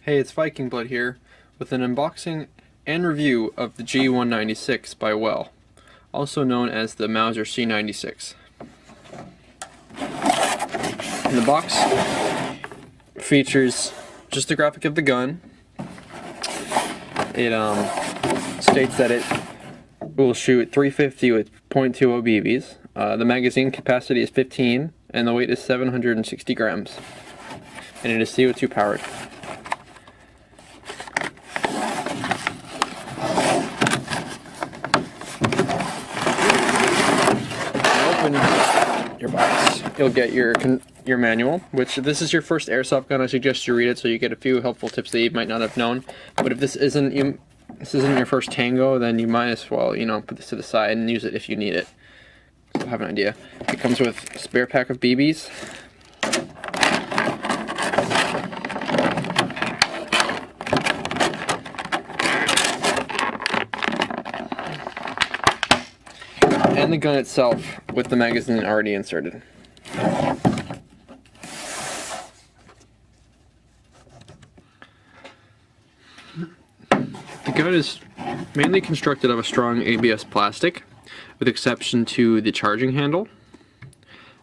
Hey, it's Viking Blood here with an unboxing and review of the G196 by Well, also known as the Mauser C96. And the box features just a graphic of the gun. It states that it will shoot 350 with .20 BBs. The magazine capacity is 15 and the weight is 760 grams. And it is CO2 powered. Open your box, you'll get your manual, which if this is your first airsoft gun, I suggest you read it so you get a few helpful tips that you might not have known. But if this isn't your first Tango, then you might as well, put this to the side and use it if you need it. So have an idea. It comes with a spare pack of BBs. And the gun itself with the magazine already inserted. The gun is mainly constructed of a strong ABS plastic, with exception to the charging handle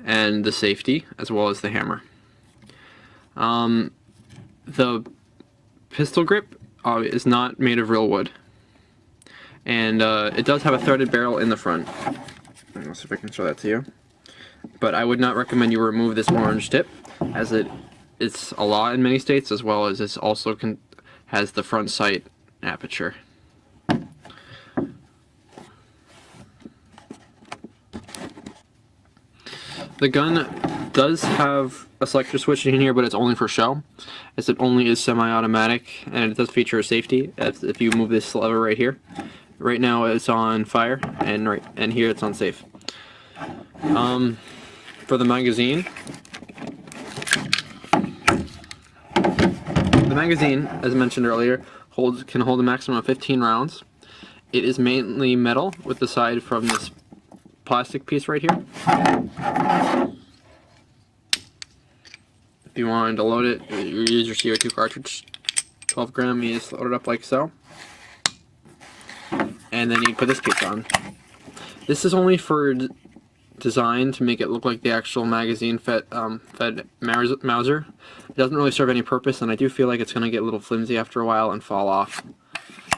and the safety, as well as the hammer. The pistol grip is not made of real wood. And it does have a threaded barrel in the front. Let's see if I can show that to you. But I would not recommend you remove this orange tip, as it's a law in many states, as well as it also has the front sight aperture. The gun does have a selector switch in here, but it's only for show, as it only is semi-automatic, and it does feature a safety if you move this lever right here. Right now it's on fire, and here it's on safe. For the magazine, as mentioned earlier, can hold a maximum of 15 rounds. It is mainly metal with the side from this plastic piece right here. If you wanted to load it, you use your CO2 cartridge, 12 gram, you just load it up like so. And then you put this piece on. This is only for design to make it look like the actual magazine fed Mauser. It doesn't really serve any purpose, and I do feel like it's going to get a little flimsy after a while and fall off.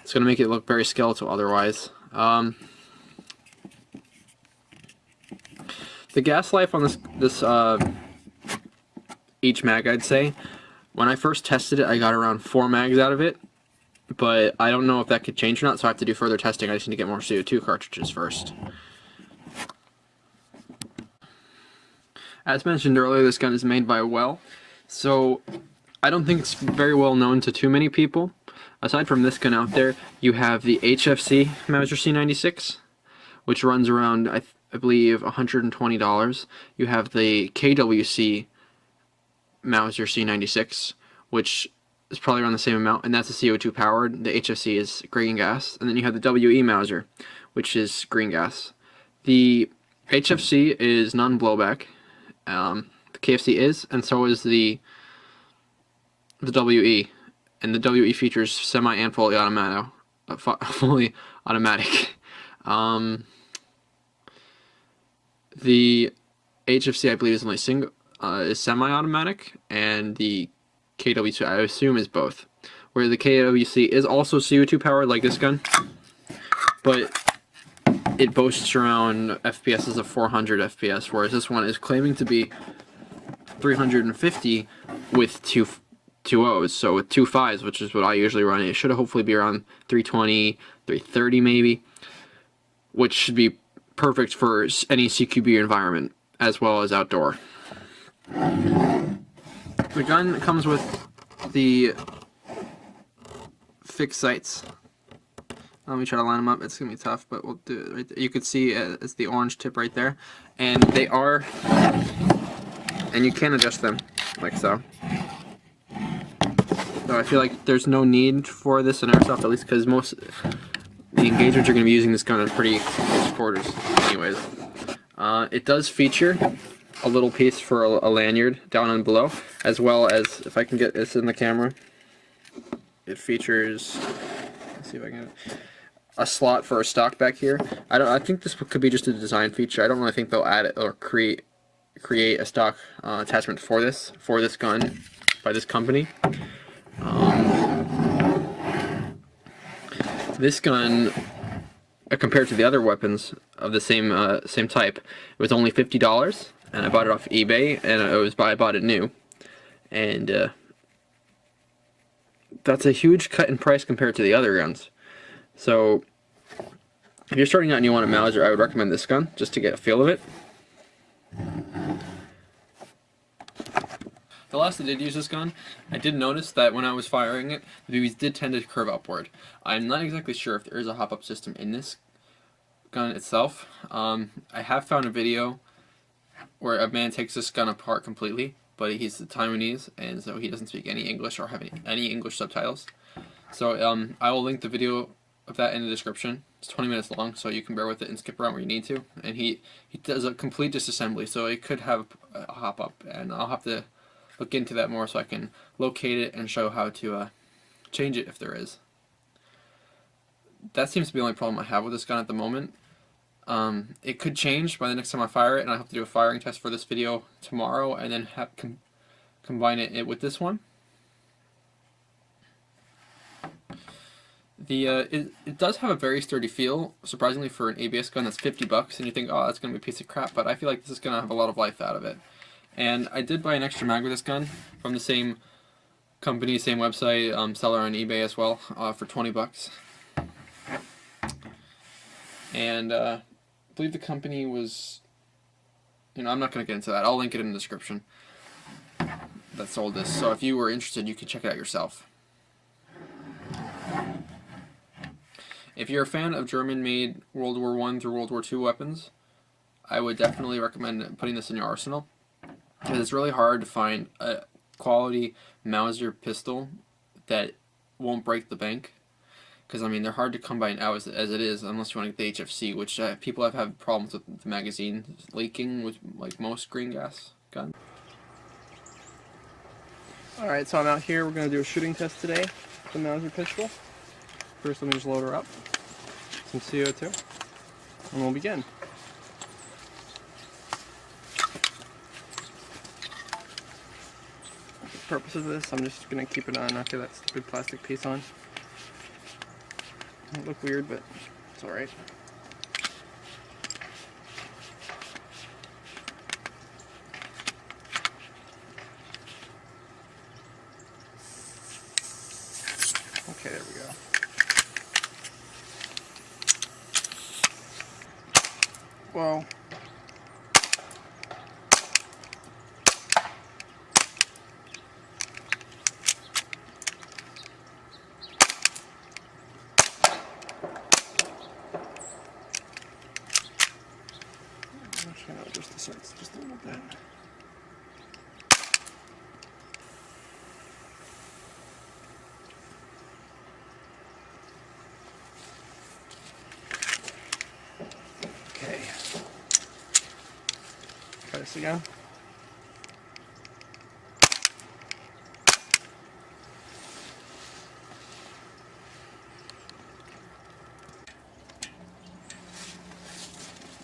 It's going to make it look very skeletal otherwise. The gas life on this each mag, I'd say, when I first tested it, I got around 4 mags out of it. But I don't know if that could change or not, so I have to do further testing. I just need to get more CO2 cartridges first. As mentioned earlier, this gun is made by Well, so I don't think it's very well known to too many people. Aside from this gun out there, you have the HFC Mauser C96, which runs around, I believe, $120. You have the KWC Mauser C96, which is probably around the same amount, and that's a CO2 powered. The HFC is green gas, and then you have the WE Mauser, which is green gas. The HFC is non-blowback. The KFC is, and so is the WE, and the WE features semi and fully automatic. The HFC, I believe, is only is semi-automatic, and the KWC, I assume, is both. Where the KWC is also CO2 powered like this gun, but it boasts around FPSs of 400 FPS, whereas this one is claiming to be 350 with two O's, so with 2 5s, which is what I usually run. It should hopefully be around 320, 330 maybe, which should be perfect for any CQB environment, as well as outdoor. The gun comes with the fixed sights. Let me try to line them up. It's going to be tough, but we'll do it right there. You can see it's the orange tip right there. And they are, and you can adjust them like so. So I feel like there's no need for this in Airsoft, at least because most the engagements you're going to be using this gun in pretty close quarters anyways. It does feature a little piece for a lanyard down and below, as well as, if I can get this in the camera, it features, let's see if I can, a slot for a stock back here. I think this could be just a design feature. I don't really think they'll add it or create a stock attachment for this gun by this company. This gun, compared to the other weapons of the same type, it was only $50, and I bought it off eBay, and I bought it new, and that's a huge cut in price compared to the other guns. So if you're starting out and you want a Mauser, I would recommend this gun just to get a feel of it. The last I did use this gun, I did notice that when I was firing it, the BBs did tend to curve upward. I'm not exactly sure if there is a hop-up system in this gun itself. I have found a video where a man takes this gun apart completely, but he's Taiwanese, and so he doesn't speak any English or have any English subtitles. So I will link the video of that in the description. It's 20 minutes long, so you can bear with it and skip around where you need to. And he does a complete disassembly, so it could have a hop-up, and I'll have to look into that more so I can locate it and show how to change it if there is. That seems to be the only problem I have with this gun at the moment. It could change by the next time I fire it, and I have to do a firing test for this video tomorrow, and then combine it with this one. It does have a very sturdy feel, surprisingly, for an ABS gun that's $50, and you think, oh, that's going to be a piece of crap, but I feel like this is going to have a lot of life out of it. And I did buy an extra mag with this gun from the same company, same website, seller on eBay as well, for $20. And I believe the company was, I'm not going to get into that. I'll link it in the description that sold this. So if you were interested, you could check it out yourself. If you're a fan of German-made World War I through World War II weapons, I would definitely recommend putting this in your arsenal, because it's really hard to find a quality Mauser pistol that won't break the bank. Because, I mean, they're hard to come by now as it is, unless you want to get the HFC, which people have had problems with the magazine leaking with, like, most green gas guns. Alright, so I'm out here. We're going to do a shooting test today with the Mauser pistol. First, let me just load her up. Some CO2. And we'll begin. For the purpose of this, I'm just going to keep it on after that stupid plastic piece on. It look weird, but it's alright. Okay, there we go. Whoa. I'm just going to adjust the sights just a little bit. Okay. Try this again.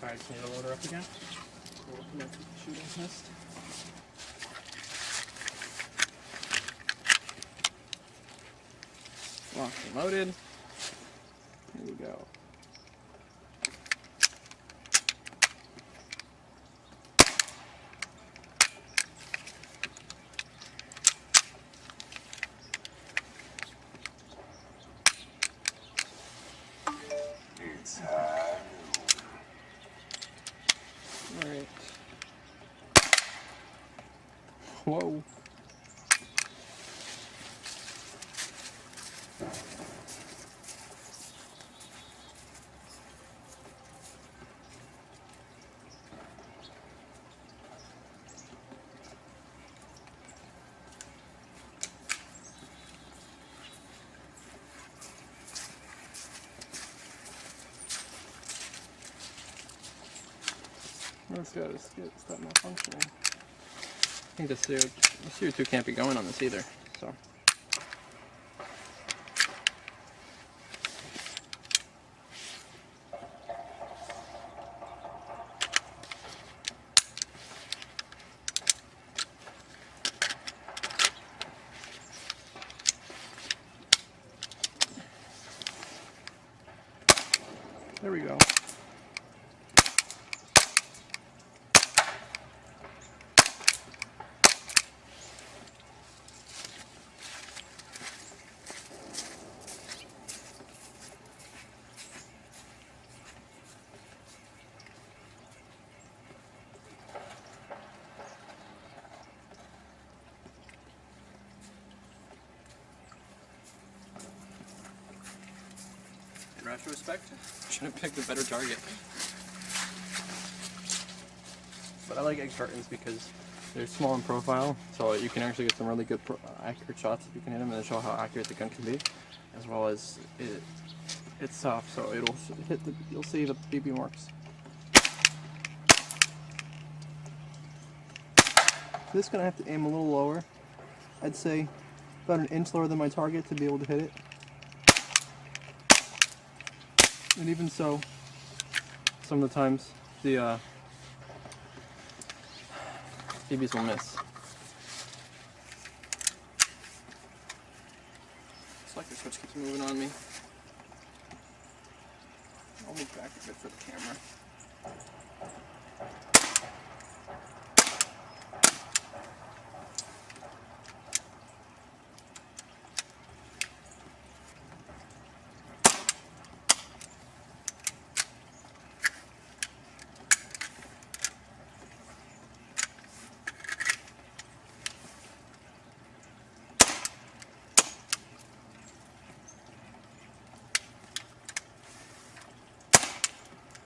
Alright, just need to load her up again. We'll connect with the shooting test. Locked and loaded. Here we go. Alright. Whoa. Let's go. Let's stop malfunctioning. I think the CO2 can't be going on this either. So retrospect, should have picked a better target. But I like egg cartons because they're small in profile, so you can actually get some really good accurate shots if you can hit them, and show how accurate the gun can be, as well as it's soft, so it'll hit the, you'll see the BB marks. This is gonna have to aim a little lower. I'd say about an inch lower than my target to be able to hit it. And even so, some of the times the BBs will miss. Selector switch keeps moving on me. I'll move back a bit for the camera.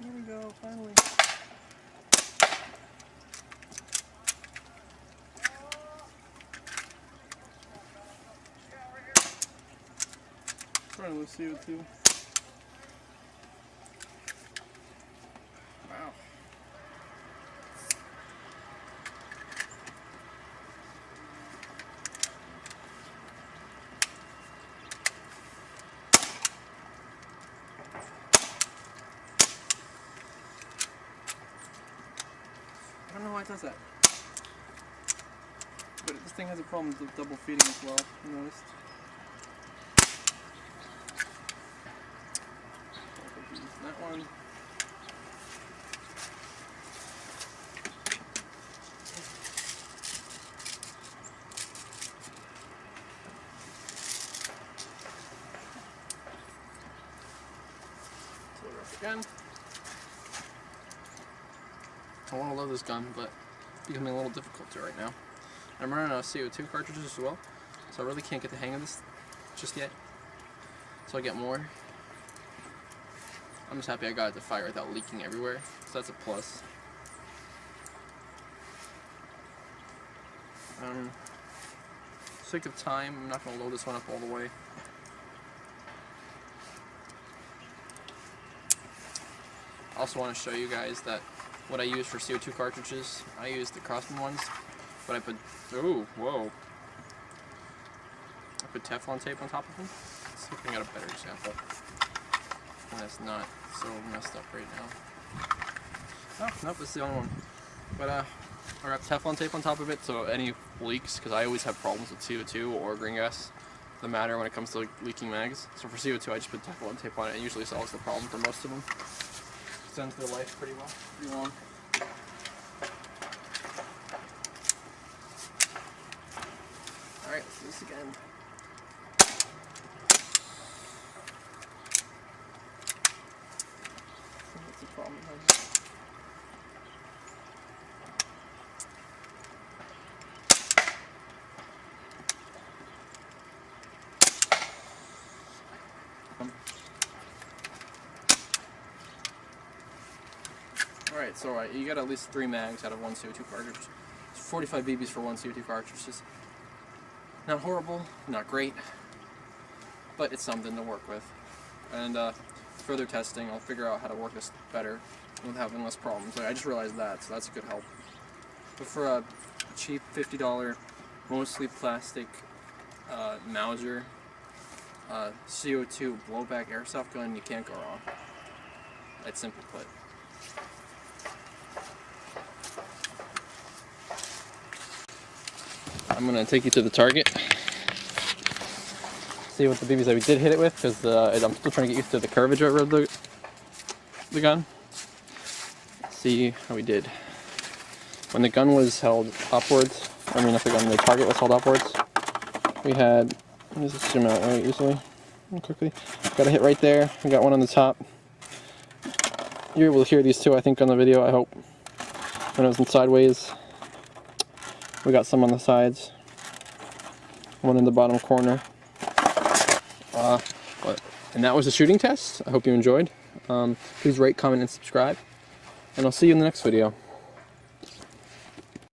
There we go, finally. Trying to lose CO2. Wow. I don't know why it does that. But this thing has a problem with double feeding as well, I noticed. That one. Again. I want to load this gun, but it's becoming a little difficult to right now. I'm running out of CO2 cartridges as well, so I really can't get the hang of this just yet. So I get more. I'm just happy I got it to fire without leaking everywhere, so that's a plus. Sake of time, I'm not going to load this one up all the way. I also want to show you guys that what I use for CO2 cartridges, I use the Crossman ones, but I put, ooh, whoa. I put Teflon tape on top of them. Let's see if we can get a better example. And it's not so messed up right now. Oh, nope, it's the only one. But I wrap Teflon tape on top of it, so any leaks, because I always have problems with CO2 or green gas, the matter when it comes to like, leaking mags. So for CO2, I just put Teflon tape on it. It usually solves the problem for most of them. Extends their life pretty well, pretty long. Alright, let's do this again. That's a problem. Alright, so you got at least 3 mags out of one CO2 cartridge. It's 45 BBs for one CO2 cartridge. Just not horrible, not great, but it's something to work with. And further testing, I'll figure out how to work this better with having less problems. I just realized that, so that's a good help. But for a cheap $50, mostly plastic Mauser CO2 blowback airsoft gun, you can't go wrong. That's simply put. I'm going to take you to the target, see what the BBs that we did hit it with, because I'm still trying to get used to the curvature of the gun. See how we did. When the gun was held upwards, I mean if the target was held upwards, we had, let me just zoom out right easily, quickly. Got a hit right there, we got one on the top. You're able to hear these two I think on the video, I hope. When it was in sideways. We got some on the sides, one in the bottom corner. But And that was a shooting test. I hope you enjoyed. Please rate, comment, and subscribe. And I'll see you in the next video.